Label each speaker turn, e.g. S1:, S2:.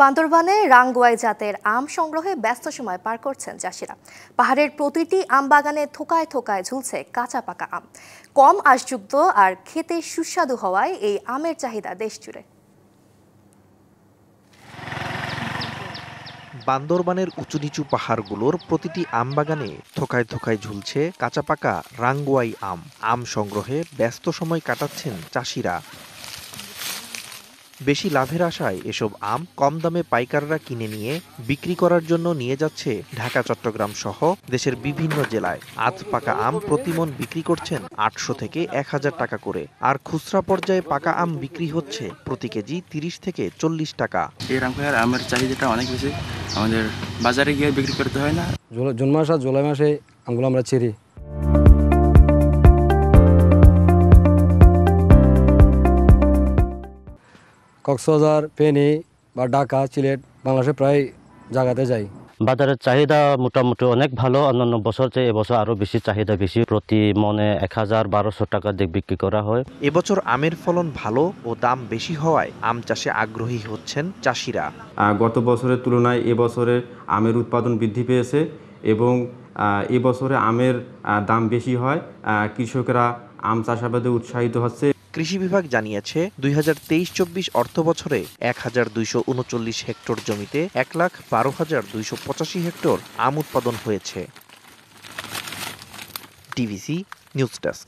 S1: বান্দরবানে রাঙ্গুয়াই জাতের আম সংগ্রহে ব্যস্ত সময় পার করছেন চাষিরা। পাহাড়ের প্রতিটি আম বাগানে থোকায় থোকায় ঝুলছে কাঁচা পাকা আম। কম আঁশযুক্ত আর খেতে সুস্বাদু হওয়ায় এই আমের চাহিদা দেশ জুড়ে।
S2: বান্দরবানের উঁচু নিচু পাহাড়গুলোর প্রতিটি আম বাগানে থোকায় থোকায় ঝুলছে কাঁচা পাকা রাঙ্গুয়াই আম। আম সংগ্রহে ব্যস্ত সময় কাটাচ্ছেন চাষিরা। বেশি লাভের আশায় এসব আম কম দামে পাইকাররা কিনে নিয়ে বিক্রি করার জন্য নিয়ে যাচ্ছে ঢাকা, চট্টগ্রাম সহ দেশের বিভিন্ন জেলায়। আধ পাকা আম প্রতিমণ বিক্রি করছেন 800 থেকে 1000 টাকা করে, আর খুচরা পর্যায়ে পাকা আম বিক্রি হচ্ছে প্রতি কেজি 30 থেকে 40 টাকা।
S3: এই রাঙ্গুয়াইয়ের আমের চাহিদাটা অনেক বেশি, আমাদের বাজারে গিয়ে বিক্রি করতে হয় না।
S4: জুন মাস আর জুলাই মাসে আমগুলো আমরা ছিঁড়ি। কক্সবাজার, ফেনী বা ঢাকা, সিলেট, বাংলাদেশে প্রায় জায়গাতে যাই।
S5: বাজারের চাহিদা মোটামুটি অনেক ভালো। অন্যান্য বছর চেয়ে এবছর আরো বেশি চাহিদা বেশি। প্রতি মনে 1000-1200 টাকা দিয়ে বিক্রি করা হয়।
S2: এবছর আমের ফলন ভালো ও দাম বেশি হওয়ায় আম চাষে আগ্রহী হচ্ছেন চাষিরা।
S6: গত বছরের তুলনায় এবছরে আমের উৎপাদন বৃদ্ধি পেয়েছে এবং এবছরে আমের দাম বেশি হয়। কৃষকরা আম চাষাবাদে উৎসাহিত হচ্ছে।
S2: কৃষি বিভাগ জানিয়েছে 2023-24 অর্থ বছরে 1239 হেক্টর জমিতে 1,12,285 হেক্টর আম উৎপাদন হয়েছে। TVC news desk.